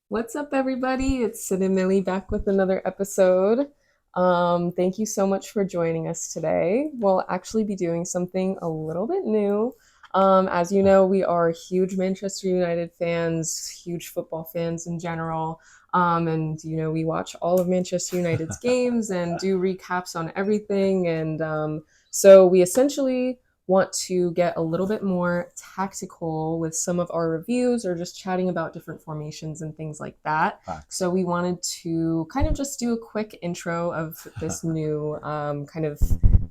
What's up, everybody? It's Sid and Millie back with another episode. Thank you so much for joining us today. We'll actually be doing something a little bit new. As you know, we are huge Manchester United fans, huge football fans in general. And we watch all of Manchester United's games and do recaps on everything. And so we essentially want to get a little bit more tactical with some of our reviews or just chatting about different formations and things like that. Facts. So we wanted to kind of just do a quick intro of this new kind of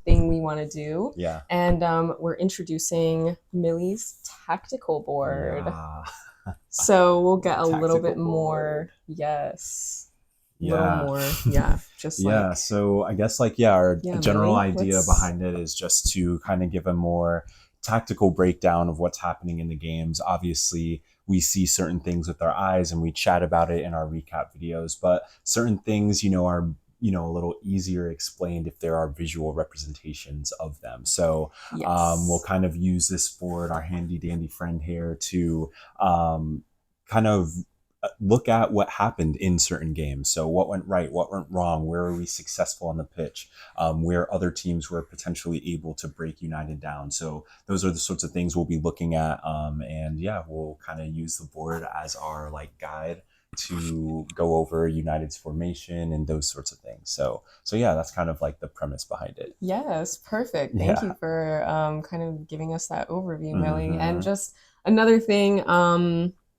thing we want to do. Yeah. And we're introducing Millie's tactical board. Yeah. So we'll The get a little tactical bit board. more, yes, little Yeah. more, yeah, just Yeah. like, So I guess our yeah, general Millie, idea let's, behind it is just to kind of give a more tactical breakdown of what's happening in the games. Obviously, we see certain things with our eyes and we chat about it in our recap videos, but certain things, are a little easier explained if there are visual representations of them. So we'll yes. kind of use this board, our handy dandy friend here, to kind of look at what happened in certain games. So what went right, what went wrong, where were we successful on the pitch, where other teams were potentially able to break United down. So those are the sorts of things we'll be looking at. And yeah, we'll kind of use the board as our guide to go over United's formation and those sorts of things. So yeah, that's kind of the premise behind it. Yes, perfect. Thank you Yeah. for kind of giving us that overview, Millie. And Mm-hmm. just another thing,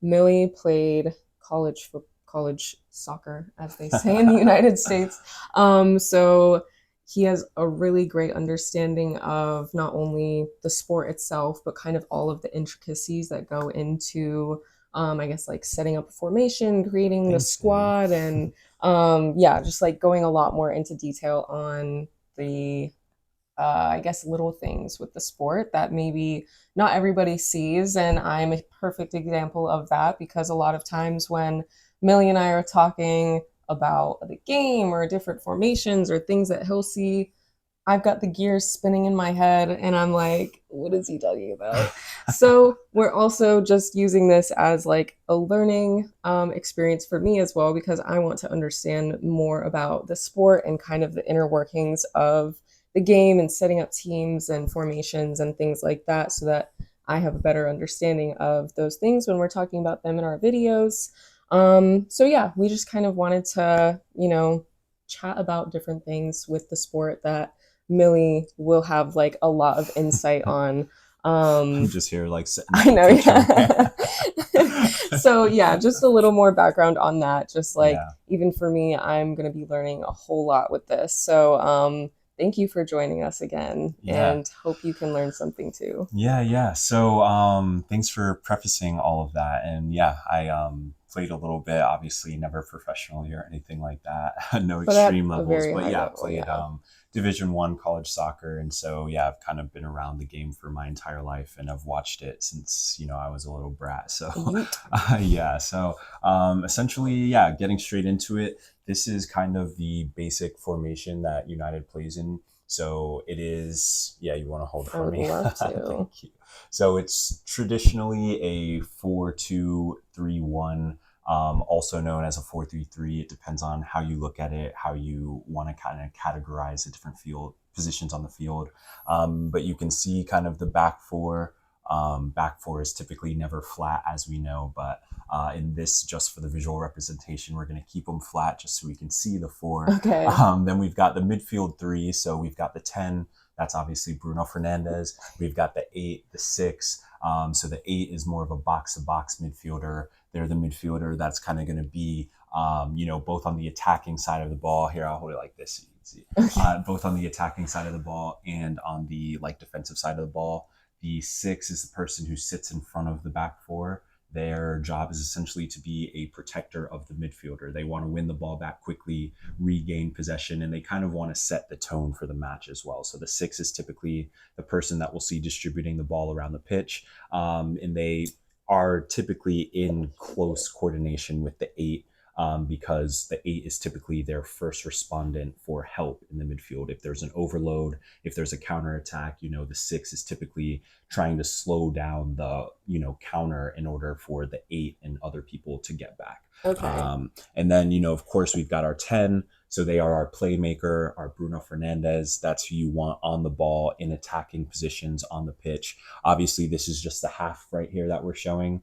Millie played college soccer, as they say in the United States. So he has a really great understanding of not only the sport itself, but kind of all of the intricacies that go into, I guess, like setting up a formation, creating the Thanks, baby. squad, and yeah, just like going a lot more into detail on the I guess little things with the sport that maybe not everybody sees. And I'm a perfect example of that because a lot of times when Millie and I are talking about the game or different formations or things that he'll see, I've got the gears spinning in my head and I'm like, what is he talking about? So we're also just using this as like a learning experience for me as well because I want to understand more about the sport and kind of the inner workings of the game and setting up teams and formations and things like that so that I have a better understanding of those things when we're talking about them in our videos. So yeah, we just kind of wanted to, chat about different things with the sport that Millie will have like a lot of insight on. I'm Um, just here setting the I whole know, picture. yeah. So yeah, just a little more background on that. Just like Yeah. even for me, I'm gonna be learning a whole lot with this. So thank you for joining us again, Yeah. and hope you can learn something too. Yeah. So thanks for prefacing all of that. And yeah, I played a little bit, obviously never professionally or anything like that. No But at extreme a levels, very but high yeah, level, played yeah. Division 1 college soccer. And so yeah, I've kind of been around the game for my entire life and I've watched it since, I was a little brat. So Yeet. yeah. So essentially, yeah, getting straight into it. This is kind of the basic formation that United plays in. So it is, yeah, you want to hold it I for would me? love to. Thank you. So it's traditionally a 4-2-3-1, also known as a 4-3-3. It depends on how you look at it, how you want to kind of categorize the different field positions on the field. But you can see kind of the back four. Back four is typically never flat, as we know, but in this, just for the visual representation, we're going to keep them flat just so we can see the four. Okay. Then we've got the midfield three. So we've got the 10. That's obviously Bruno Fernandes. We've got the 8, the 6. So the 8 is more of a box-to-box midfielder. They're the midfielder that's kind of going to be, both on the attacking side of the ball. Here, I'll hold it like this so you can see. Okay. Both on the attacking side of the ball and on the defensive side of the ball. The 6 is the person who sits in front of the back four. Their job is essentially to be a protector of the midfielder. They want to win the ball back quickly, regain possession, and they kind of want to set the tone for the match as well. So the 6 is typically the person that we'll see distributing the ball around the pitch, and they are typically in close coordination with the 8. because the 8 is typically their first respondent for help in the midfield. If there's an overload, if there's a counter attack, the 6 is typically trying to slow down the counter in order for the 8 and other people to get back. Okay. And then of course we've got our 10. So they are our playmaker, our Bruno Fernandez. That's who you want on the ball in attacking positions on the pitch. Obviously, this is just the half right here that we're showing.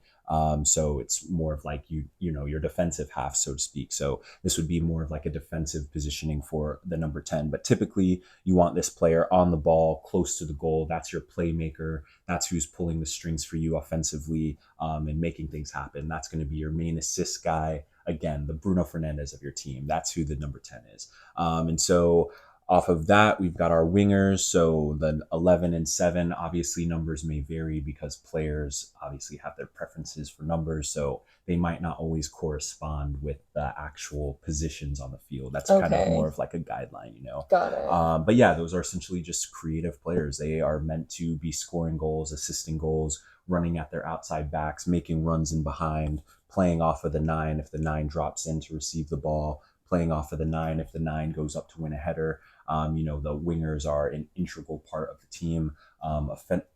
So it's more of like your defensive half, so to speak. So this would be more of like a defensive positioning for the number 10. But typically, you want this player on the ball, close to the goal. That's your playmaker. That's who's pulling the strings for you offensively, and making things happen. That's going to be your main assist guy. Again, the Bruno Fernandez of your team. That's who the number 10 is. And so off of that, we've got our wingers. So the 11 and 7, obviously numbers may vary because players obviously have their preferences for numbers. So they might not always correspond with the actual positions on the field. That's kind of more Okay. of like a guideline. Got it. But yeah, those are essentially just creative players. They are meant to be scoring goals, assisting goals, running at their outside backs, making runs in behind, playing off of the 9 if the 9 drops in to receive the ball, playing off of the 9 if the 9 goes up to win a header. The wingers are an integral part of the team,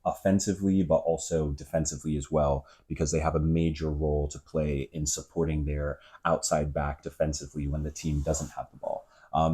offensively, but also defensively as well, because they have a major role to play in supporting their outside back defensively when the team doesn't have the ball.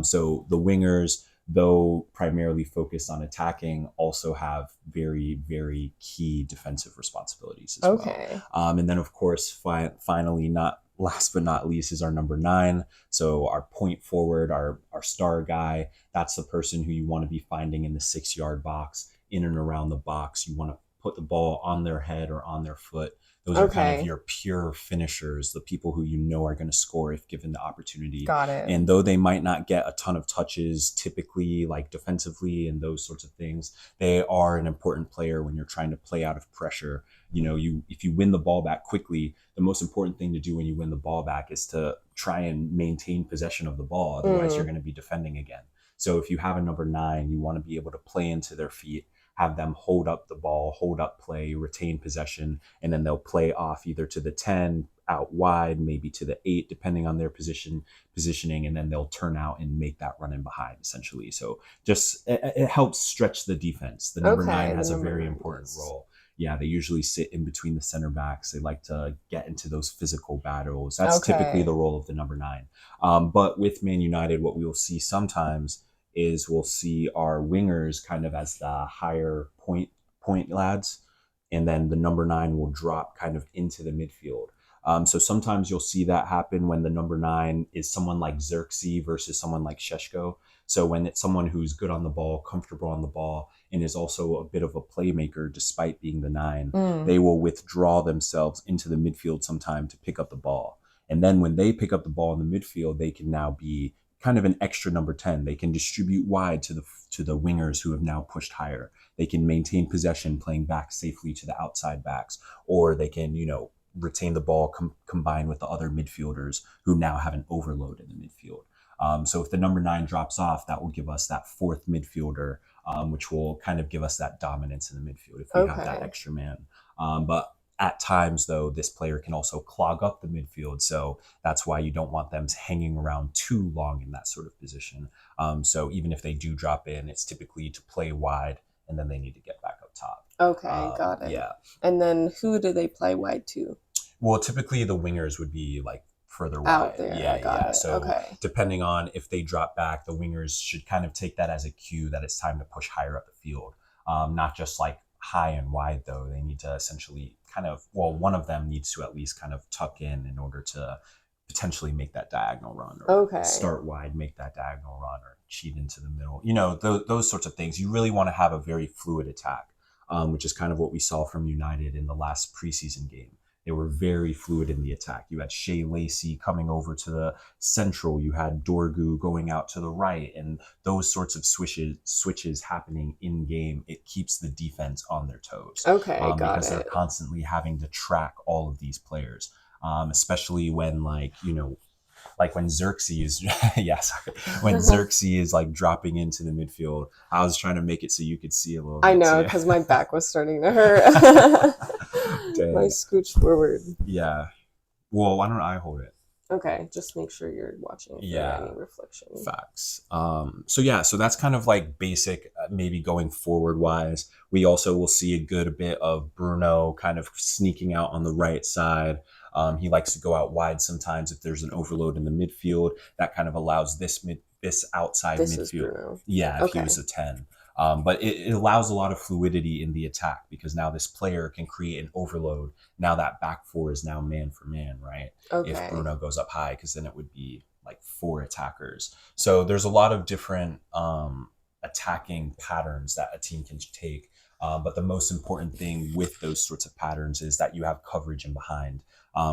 So the wingers, though primarily focused on attacking, also have very, very key defensive responsibilities as well. Okay. And then, of course, finally, not last but not least, is our number 9. So our point forward, our star guy, that's the person who you want to be finding in the 6-yard box, in and around the box. You want to put the ball on their head or on their foot. Those are kind of Okay. your pure finishers, the people who are going to score if given the opportunity. Got it. And though they might not get a ton of touches typically, like defensively and those sorts of things, they are an important player when you're trying to play out of pressure. If you win the ball back quickly, the most important thing to do when you win the ball back is to try and maintain possession of the ball. Otherwise, you're Mm. going to be defending again. So if you have a number 9, you want to be able to play into their feet, have them hold up the ball, hold up play, retain possession, and then they'll play off either to the 10 out wide, maybe to the 8, depending on their positioning, and then they'll turn out and make that run in behind, essentially. So just it helps stretch the defense. The number 9 Okay. The has a number very 9 important does. role. Yeah, they usually sit in between the center backs. They like to get into those physical battles. That's typically the Okay. role of the number 9. But with Man United, what we will see sometimes is we'll see our wingers kind of as the higher point lads, and then the number 9 will drop kind of into the midfield. So sometimes you'll see that happen when the number 9 is someone like Xerxes versus someone like Sheshko. So when it's someone who's good on the ball, comfortable on the ball, and is also a bit of a playmaker despite being the 9, Mm. they will withdraw themselves into the midfield sometime to pick up the ball. And then when they pick up the ball in the midfield, they can now be kind of an extra number 10. They can distribute wide to the wingers who have now pushed higher. They can maintain possession, playing back safely to the outside backs, or they can, retain the ball combined with the other midfielders who now have an overload in the midfield. So if the number 9 drops off, that will give us that fourth midfielder, which will kind of give us that dominance in the midfield if we have that Okay. extra man. But at times, though, this player can also clog up the midfield. So that's why you don't want them hanging around too long in that sort of position. So even if they do drop in, it's typically to play wide, and then they need to get back up top. Okay. Got it. Yeah. And then who do they play wide to? Well, typically the wingers would be like further Out wide. there. Yeah, I got yeah. it. So Okay. depending on if they drop back, the wingers should kind of take that as a cue that it's time to push higher up the field. Not just like high and wide, though. They need to essentially kind of, well, one of them needs to at least kind of tuck in order to potentially make that diagonal run, or Okay. start wide, make that diagonal run, or cheat into the middle. Those sorts of things. You really want to have a very fluid attack, which is kind of what we saw from United in the last preseason game. They were very fluid in the attack. You had Shea Lacey coming over to the central. You had Dorgu going out to the right, and those sorts of switches happening in game. It keeps the defense on their toes, Okay. Got because they're it. constantly having to track all of these players, especially when like when Xerxes, yeah, sorry, when Xerxes is like dropping into the midfield. I was trying to make it so you could see a little I bit know too. because my back was starting to hurt. My Dang. scooch forward. Yeah. Well, why don't I hold it? Okay, just make sure you're watching for Yeah, any reflection. facts. So yeah, so that's kind of like basic, maybe going forward wise. We also will see a good bit of Bruno kind of sneaking out on the right side. He likes to go out wide sometimes if there's an overload in the midfield. That kind of allows this outside This is midfield. Bruno. Yeah, if he was Okay. a 10. But it allows a lot of fluidity in the attack because now this player can create an overload. Now that back four is now man for man, right? If Okay. Bruno goes up high, because then it would be like four attackers. So there's a lot of different attacking patterns that a team can take. But the most important thing with those sorts of patterns is that you have coverage in behind,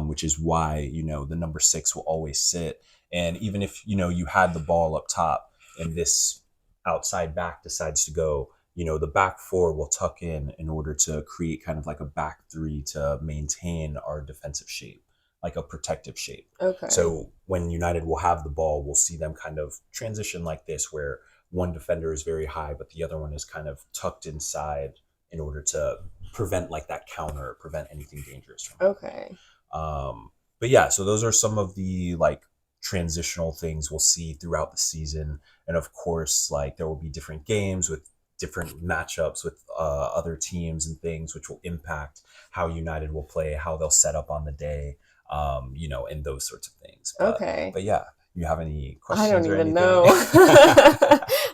which is why, the number 6 will always sit. And even if, you had the ball up top and this outside back decides to go, the back four will tuck in order to create kind of like a back three to maintain our defensive shape, like a protective shape. Okay. So when United will have the ball, we'll see them kind of transition like this, where one defender is very high, but the other one is kind of tucked inside in order to prevent like that counter, prevent anything dangerous from happening. Okay. But yeah, so those are some of the like transitional things we'll see throughout the season, and of course, like there will be different games with different matchups with other teams and things, which will impact how United will play, how they'll set up on the day, and those sorts of things. But Okay. but yeah, you have any I don't questions or even anything? know.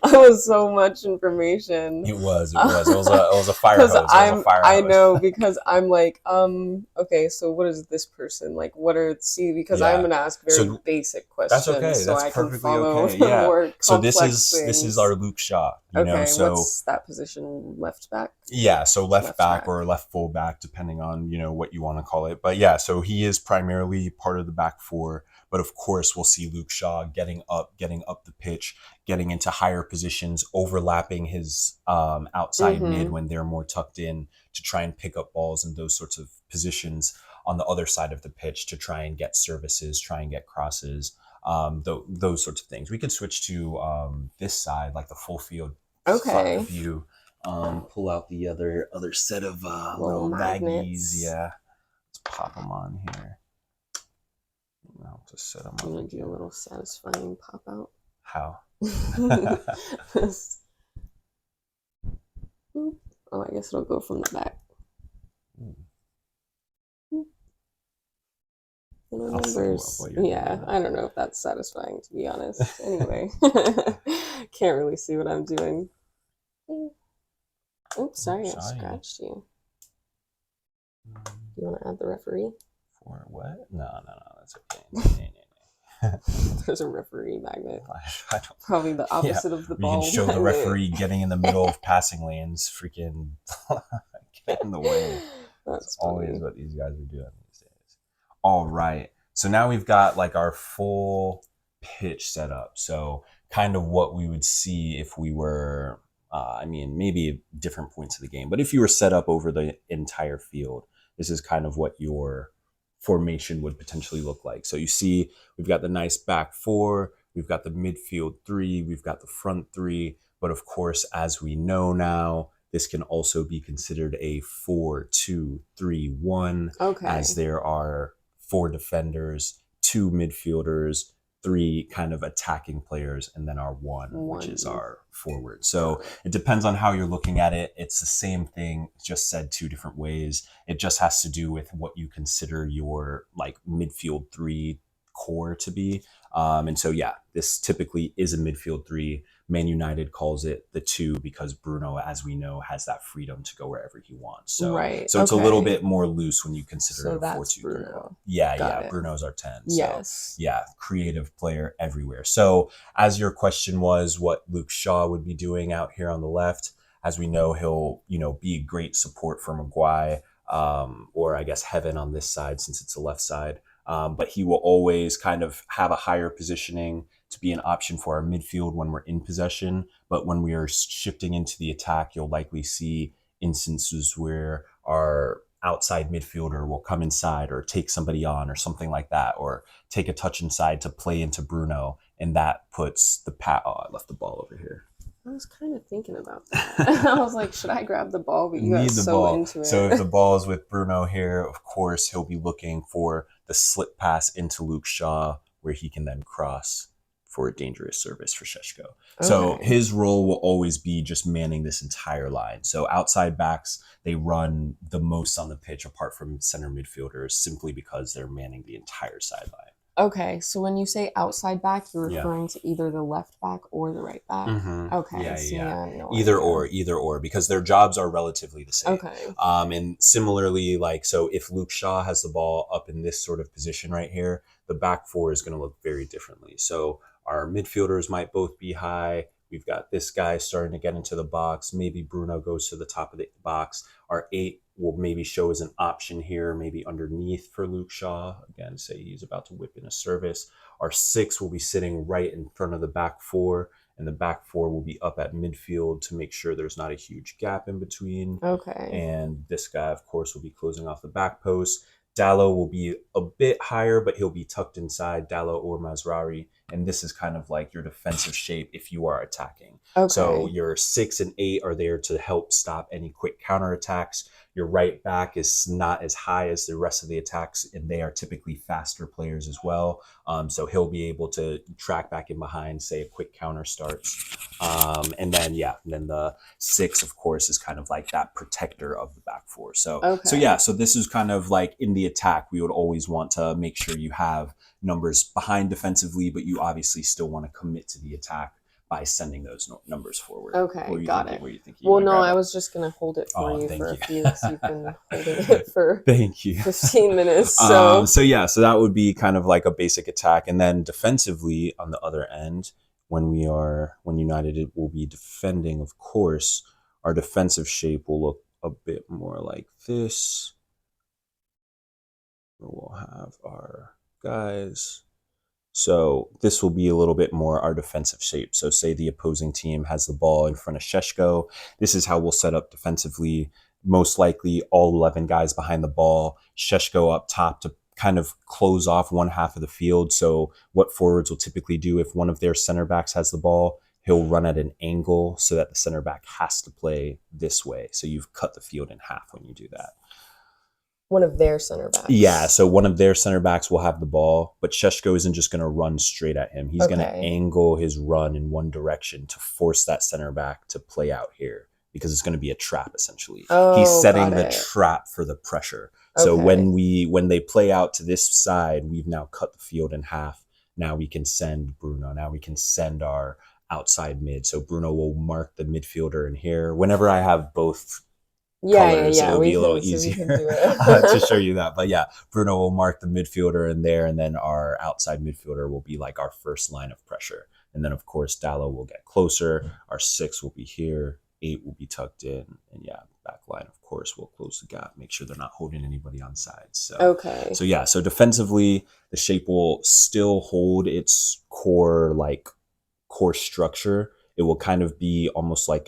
That was so much information. It was a fire Because hose. It was a fire I hose. know because I'm like, okay, so what is this person? Like, what are, see, because I'm Yeah. gonna ask very So basic that's questions okay. so That's I can perfectly follow okay. the Yeah. more So this complex is this is our things. Luke Shaw. Okay, So what's that position? Left back? yeah, so left Left back back. or left full back, depending on what you want to call it. But yeah, so he is primarily part of the back four. But of course, we'll see Luke Shaw getting up the pitch, getting into higher positions, overlapping his outside mid Mm-hmm. when they're more tucked in to try and pick up balls in those sorts of positions on the other side of the pitch to try and get services, try and get crosses, those sorts of things. We could switch to this side, like the full field Okay. view. Pull out the other set of Little little baggies. magnets. Yeah, let's pop them on here. I'll just set them I'm up gonna do a again. little satisfying pop out. How? Oh, I guess it'll go from the back. I'll set them up Numbers. while you're doing Yeah, that. I don't know if that's satisfying, to be honest. Anyway, can't really see what I'm doing. Oops, sorry, I Sorry. scratched you. Do you want to add the referee? For what? No, that's okay. There's a referee magnet. I don't. Probably the Yeah, opposite of the we can ball show the magnet. referee getting in the middle of passing lanes, freaking get in the way. That's always funny. what these guys are doing these days. All right. So now we've got like our full pitch set up. So kind of what we would see if we were, maybe at different points of the game, but if you were set up over the entire field, this is kind of what your formation would potentially look like. So you see, we've got the nice back four, we've got the midfield three, we've got the front three. But of course, as we know now, this can also be considered a 4-2-3-1, Okay. as there are four defenders, two midfielders, three kind of attacking players, and then our one, which is our forward. So it depends on how you're looking at it. It's the same thing, just said two different ways. It just has to do with what you consider your like midfield three core to be. And so, yeah, this typically is a midfield three. Man United calls it the two because Bruno, as we know, has that freedom to go wherever he wants. So, right. So it's a little bit more loose when you consider it a 4-2-3-1. Yeah, Bruno's our 10. Yes. So, yeah, creative player everywhere. So, as your question was, what Luke Shaw would be doing out here on the left, as we know, he'll be a great support for Maguire, or I guess Heaven on this side since it's the left side. But he will always kind of have a higher positioning to be an option for our midfield when we're in possession. But when we are shifting into the attack, you'll likely see instances where our outside midfielder will come inside or take somebody on or something like that, or take a touch inside to play into Bruno. And that puts the I left the ball over here. I was kind of thinking about that. I was like, should I grab the ball? But you got Need the so ball. into So if it. the ball is with Bruno here, of course, he'll be looking for the slip pass into Luke Shaw, where he can then cross for a dangerous service for Sheshko. So Okay. his role will always be just manning this entire line. So outside backs, they run the most on the pitch apart from center midfielders simply because they're manning the entire sideline. Okay, so when you say outside back, you're Yeah. referring to either the left back or the right back. Okay, Yeah, see, yeah. I have no Either idea. or, either or, because their jobs are relatively the same. Okay. And similarly, like, so if Luke Shaw has the ball up in this sort of position right here, the back four is going to look very differently. So our midfielders might both be high. We've got this guy starting to get into the box. Maybe Bruno goes to the top of the box. Our eight will maybe show as an option here, maybe underneath for Luke Shaw. Again, say he's about to whip in a service. Our six will be sitting right in front of the back four, and the back four will be up at midfield to make sure there's not a huge gap in between. Okay. And this guy, of course, will be closing off the back post. Dallo will be a bit higher, but he'll be tucked inside Dallo or Mazrari. And this is kind of like your defensive shape if you are attacking. So Okay. your 6 and 8 are there to help stop any quick counterattacks. Your right back is not as high as the rest of the attacks, and they are typically faster players as well. So he'll be able to track back in behind, say a quick counter starts. And then the six, of course, is kind of like that protector of the back four. Okay. So this is kind of like in the attack, we would always want to make sure you have numbers behind defensively, but you obviously still want to commit to the attack by sending those numbers forward. What Okay, were you got thinking? it. What are you thinking? You Well, want to no, grab I it? was just gonna hold it for Oh, you for thank a you. few because you've been holding it for Thank you. 15 minutes. So, So that would be kind of like a basic attack, and then defensively on the other end, when United will be defending, of course, our defensive shape will look a bit more like this. We'll have our guys. So this will be a little bit more our defensive shape. So say the opposing team has the ball in front of Sheshko. This is how we'll set up defensively. Most likely all 11 guys behind the ball, Sheshko up top to kind of close off one half of the field. So what forwards will typically do if one of their center backs has the ball, he'll run at an angle so that the center back has to play this way. So you've cut the field in half when you do that. one of their center Yeah, backs. so one of their center backs will have the ball, but Sheshko isn't just going to run straight at him. He's going to Okay. angle his run in one direction to force that center back to play out here because it's going to be a trap essentially. He's Oh, got setting the it. trap for the pressure. So Okay. when they play out to this side, we've now cut the field in half. Now we can send Bruno. Now we can send our outside mid. So Bruno will mark the midfielder in here. Whenever I have both Yeah, yeah, colors, yeah. it'll be We a little can, so we can easier do to show it. you that. But yeah, Bruno will mark the midfielder in there, and then our outside midfielder will be like our first line of pressure. And then, of course, Dallo will get closer. Our six will be here. Eight will be tucked in. And yeah, back line, of course, will close the gap, make sure they're not holding anybody on sides. Okay. So defensively, the shape will still hold its core structure. It will kind of be almost like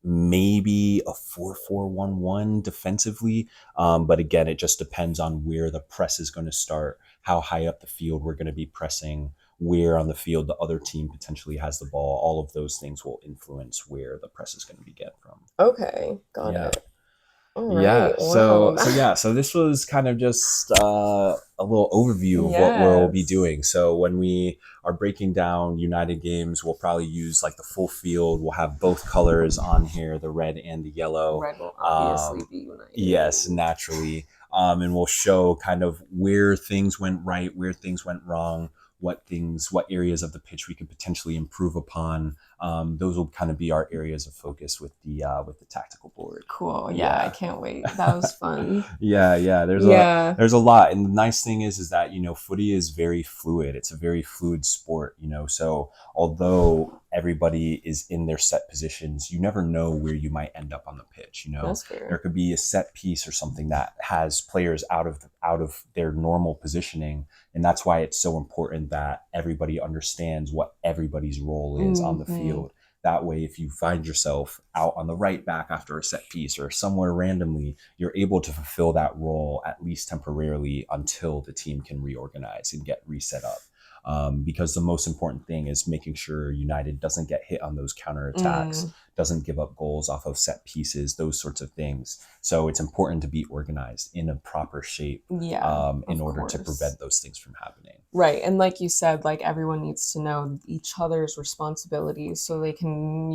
maybe a 4-4-1-1 defensively. But again, it just depends on where the press is going to start, how high up the field we're going to be pressing, where on the field the other team potentially has the ball. All of those things will influence where the press is going to begin from. Okay. Got Yeah. it. All Yeah. right. Wow. So this was kind of just a little overview of what we'll be Yes. doing. So when we are breaking down United games, we'll probably use like the full field. We'll have both colors on here, the red and the yellow. Red will obviously be Yes, United. naturally. And we'll show kind of where things went right, where things went wrong, what areas of the pitch we could potentially improve upon. Those will kind of be our areas of focus with the tactical board. Cool. Yeah, I Yeah. can't wait. That was fun. Yeah. Yeah. There's a lot, and the nice thing is that footy is very fluid. It's a very fluid sport. So although everybody is in their set positions, you never know where you might end up on the pitch. That's There fair. could be a set piece or something that has players out of their normal positioning, and that's why it's so important that everybody understands what everybody's role is on the Hmm. field. That way, if you find yourself out on the right back after a set piece or somewhere randomly, you're able to fulfill that role at least temporarily until the team can reorganize and get reset up. because the most important thing is making sure United doesn't get hit on those counterattacks, Mm, doesn't give up goals off of set pieces, those sorts of things. So it's important to be organized in a proper shape yeah, in of order to course. prevent those things from happening. Right. And like you said, like everyone needs to know each other's responsibilities so they can,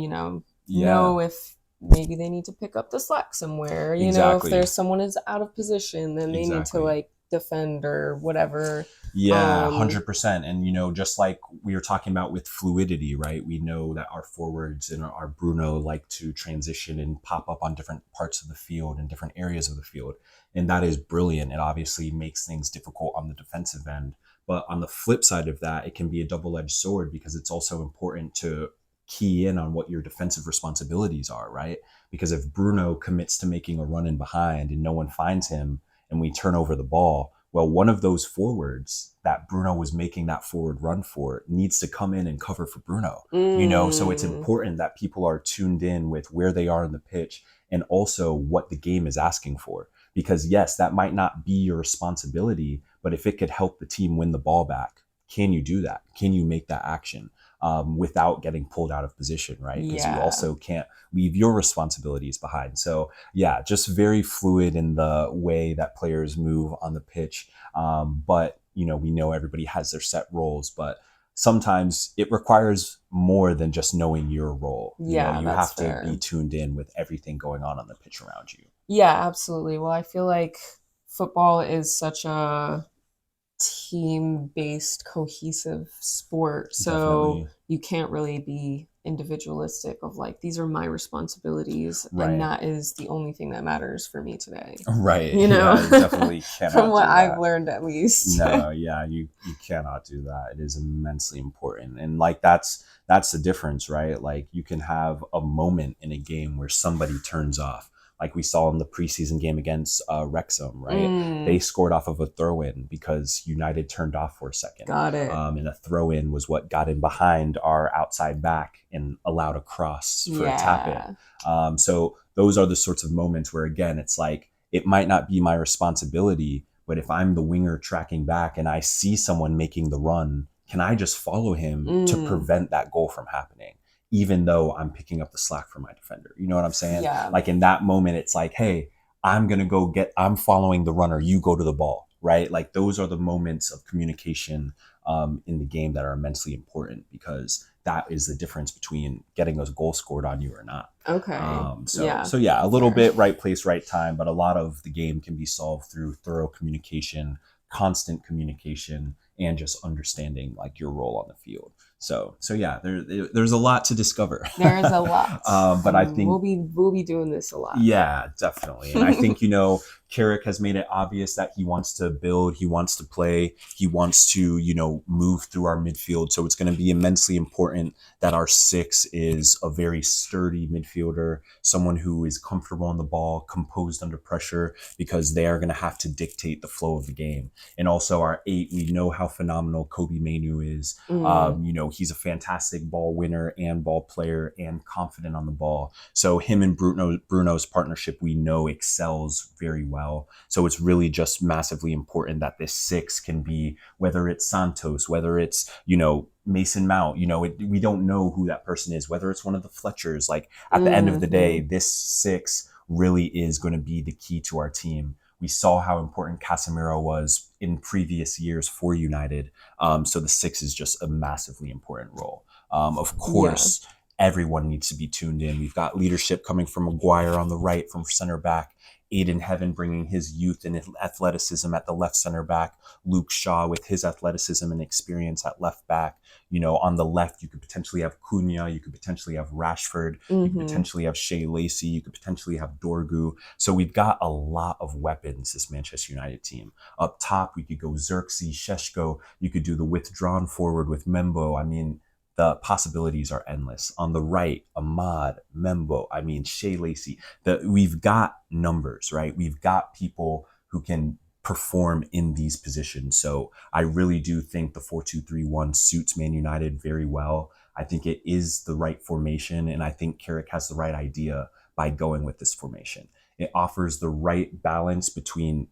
Yeah, know if maybe they need to pick up the slack somewhere. If exactly. there's someone is out of position, then they need to Exactly. like defend or whatever. Yeah, Um, 100%. And, just like we were talking about with fluidity, right? We know that our forwards and our Bruno like to transition and pop up on different parts of the field and different areas of the field. And that is brilliant. It obviously makes things difficult on the defensive end. But on the flip side of that, it can be a double edged sword because it's also important to key in on what your defensive responsibilities are, right? Because if Bruno commits to making a run in behind and no one finds him and we turn over the ball, well, one of those forwards that Bruno was making that forward run for needs to come in and cover for Bruno. So it's mm, important that people are tuned in with where they are in the pitch and also what the game is asking for. Because yes, that might not be your responsibility, but if it could help the team win the ball back, can you do that? Can you make that action without getting pulled out of position, right? Because you yeah. also can't leave your responsibilities behind. So yeah, just very fluid in the way that players move on the pitch. But we know everybody has their set roles, but sometimes it requires more than just knowing your role. Yeah, You that's have to be fair. tuned in with everything going on the pitch around you. Yeah, absolutely. Well, I feel like football is such a team-based cohesive sport, so Definitely. you can't really be individualistic of like these are my responsibilities and Right. that is the only thing that matters for me today. Right. you know Yeah, definitely from cannot what do I've that. learned at least. No, yeah, you cannot do that. It is immensely important. And like that's the difference, right? Like you can have a moment in a game where somebody turns off. Like we saw in the preseason game against Wrexham, right? They Mm, scored off of a throw in because United turned off for a second. got it. And a throw in was what got in behind our outside back and allowed a cross for a tap in. Yeah. So those are the sorts of moments where, again, it's like it might not be my responsibility, but if I'm the winger tracking back and I see someone making the run, can I just follow him to Mm, prevent that goal from happening? Even though I'm picking up the slack for my defender. You know what I'm saying? yeah. Like in that moment, it's like, hey, I'm following the runner, you go to the ball, right? Like those are the moments of communication in the game that are immensely important because that is the difference between getting a goal scored on you or not. Okay. Yeah. So yeah, a little Fair. bit right place, right time, but a lot of the game can be solved through thorough communication, constant communication, and just understanding like your role on the field. So yeah, there's a lot to discover, There is a lot, but I and think we'll be doing this a lot. yeah, definitely. And I think, Carrick has made it obvious that he wants to build, he wants to play, he wants to, move through our midfield. So it's going to be immensely important that our six is a very sturdy midfielder, someone who is comfortable on the ball, composed under pressure, because they are going to have to dictate the flow of the game. And also our eight, we know how phenomenal Kobe Manu is. Mm, He's a fantastic ball winner and ball player and confident on the ball. So him and Bruno's partnership, we know excels very well. So it's really just massively important that this six can be, whether it's Santos, whether it's, Mason Mount, we don't know who that person is, whether it's one of the Fletchers. Like at the end of the day, hmm this six really is going to be the key to our team. We saw how important Casemiro was in previous years for United. So the six is just a massively important role. Of Yeah. course, everyone needs to be tuned in. We've got leadership coming from Maguire on the right, from center back. Aiden Heaven bringing his youth and his athleticism at the left center back. Luke Shaw with his athleticism and experience at left back. On the left, you could potentially have Cunha. You could potentially have Rashford. You could hmm potentially have Shea Lacey. You could potentially have Dorgu. So we've got a lot of weapons, this Manchester United team. Up top, we could go Xerxes, Sheshko. You could do the withdrawn forward with Membo. I mean, the possibilities are endless. On the right, Ahmad, Membo, Shea Lacey. We've got numbers, right? We've got people who can perform in these positions. So I really do think the 4-2-3-1 suits Man United very well. I think it is the right formation, and I think Carrick has the right idea by going with this formation. It offers the right balance between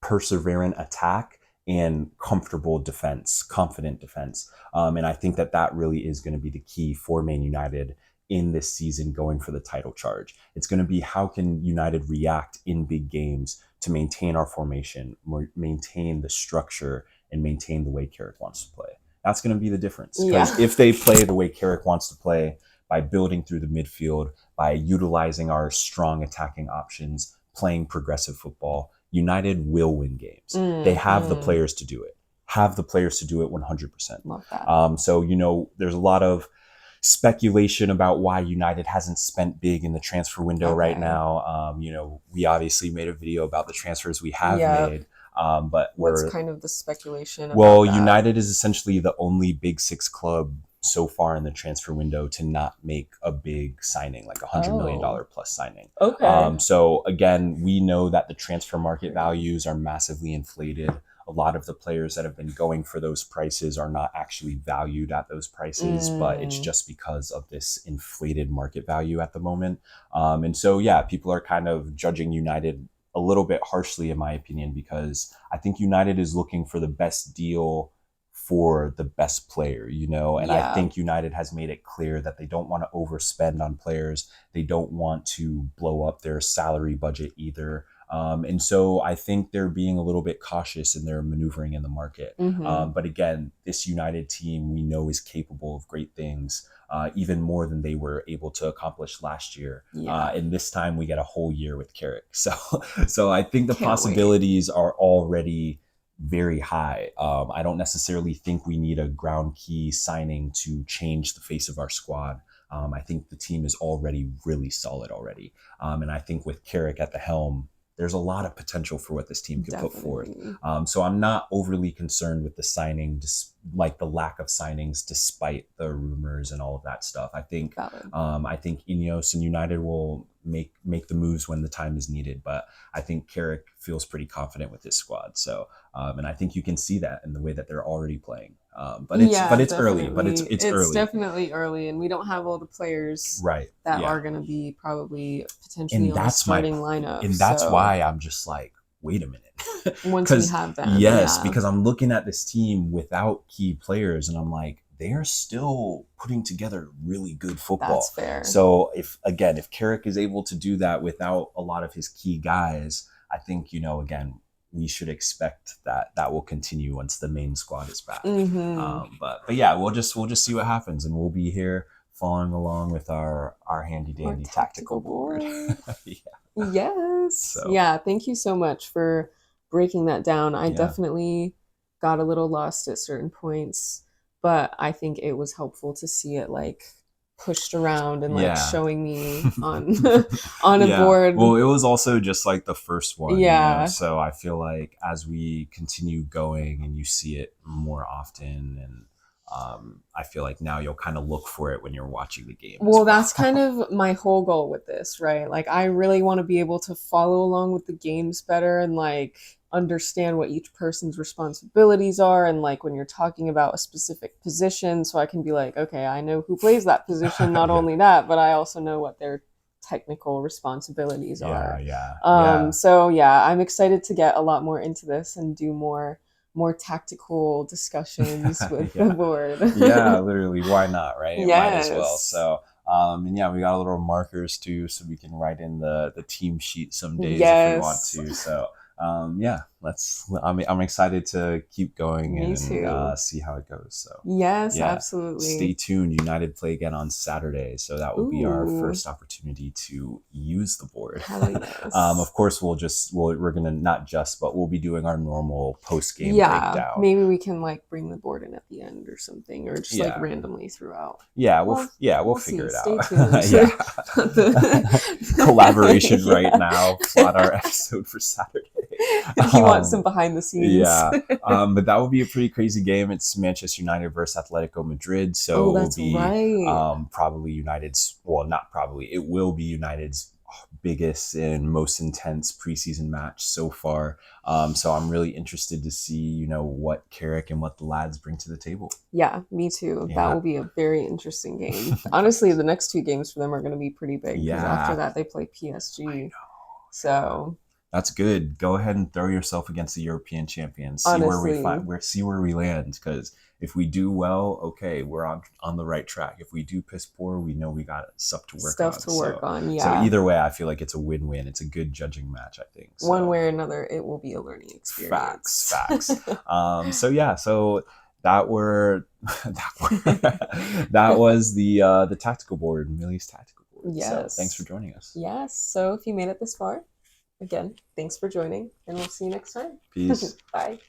perseverant attack and comfortable defense, confident defense. And I think that that really is going to be the key for Man United in this season going for the title charge. It's going to be how can United react in big games to maintain our formation, maintain the structure, and maintain the way Carrick wants to play. That's going to be the difference. Yeah. Because if they play the way Carrick wants to play, by building through the midfield, by utilizing our strong attacking options, playing progressive football, United will win games. They have the players to do it. Have the players to do it 100%. Love that. So, there's a lot of speculation about why United hasn't spent big in the transfer window right now. We obviously made a video about the transfers we have made. But what's kind of the speculation well, about that? United is essentially the only Big Six club so far in the transfer window to not make a big signing, like $100 million plus signing. Okay. So again, we know that the transfer market values are massively inflated. A lot of the players that have been going for those prices are not actually valued at those prices, but it's just because of this inflated market value at the moment. And so, yeah, people are kind of judging United a little bit harshly, in my opinion, because I think United is looking for the best deal for the best player, and I think United has made it clear that they don't want to overspend on players. They don't want to blow up their salary budget either. And so I think they're being a little bit cautious in their maneuvering in the market. But again, this United team we know is capable of great things, even more than they were able to accomplish last year. And this time we get a whole year with Carrick. So I think the possibilities are already very high. I don't necessarily think we need a ground key signing to change the face of our squad. I think the team is already really solid already. And I think with Carrick at the helm, there's a lot of potential for what this team can put forth. So I'm not overly concerned with the signing, just like the lack of signings, despite the rumors and all of that stuff. I think Ineos and United will make the moves when the time is needed. But I think Carrick feels pretty confident with his squad. So and I think you can see that in the way that they're already playing. But it's early. But it's early. It's definitely early, and we don't have all the players that are going to be probably potentially on the starting lineup. And that's why I'm just like, wait a minute. Once we have them, because I'm looking at this team without key players, and I'm like, they're still putting together really good football. That's fair. So if Carrick is able to do that without a lot of his key guys, I think again, we should expect that will continue once the main squad is back. But yeah, we'll just see what happens, and we'll be here following along with our handy dandy tactical board. Yes. So. Yeah. Thank you so much for breaking that down. I definitely got a little lost at certain points, but I think it was helpful to see it like pushed around and like showing me on a board. Well, it was also just like the first one. So I feel like as we continue going and you see it more often, and I feel like now you'll kind of look for it when you're watching the game. Well, that's kind of my whole goal with this, right? Like I really want to be able to follow along with the games better and like understand what each person's responsibilities are, and like when you're talking about a specific position, so I can be like, okay, I know who plays that position. Not only that, but I also know what their technical responsibilities are. So I'm excited to get a lot more into this and do more tactical discussions with the board. Literally, why not, right? Yes. Might as well. So and we got a little markers too, so we can write in the team sheet some days if we want to. So I'm excited to keep going and see how it goes. So absolutely. Stay tuned. United play again on Saturday, so that will be our first opportunity to use the board. Yes. Of course, we're gonna but we'll be doing our normal post game breakdown. Maybe we can like bring the board in at the end or something, or just like randomly throughout. We'll figure it out. Stay tuned. Collaboration right now. Plot our episode for Saturday. You want some behind the scenes. But that would be a pretty crazy game. It's Manchester United versus Atletico Madrid, so it will be probably United's, it will be United's biggest and most intense preseason match so far. So I'm really interested to see what Carrick and what the lads bring to the table. Me too. That will be a very interesting game. Honestly, the next two games for them are going to be pretty big, because after that they play PSG. So That's good. Go ahead and throw yourself against the European champions. See where we Honestly, find, where see where we land. Because if we do well, okay, we're on the right track. If we do piss poor, we know we got stuff to work stuff on. to work on. So Yeah. either way, I feel like it's a win-win. It's a good judging match, I think. One So way or another, it will be a learning facts, experience. facts. So yeah, so that were that was the tactical board, Millie's tactical board. So thanks for Yes. joining us. Yes. So if you made it this far, again, thanks for joining, and we'll see you next time. Peace. Bye.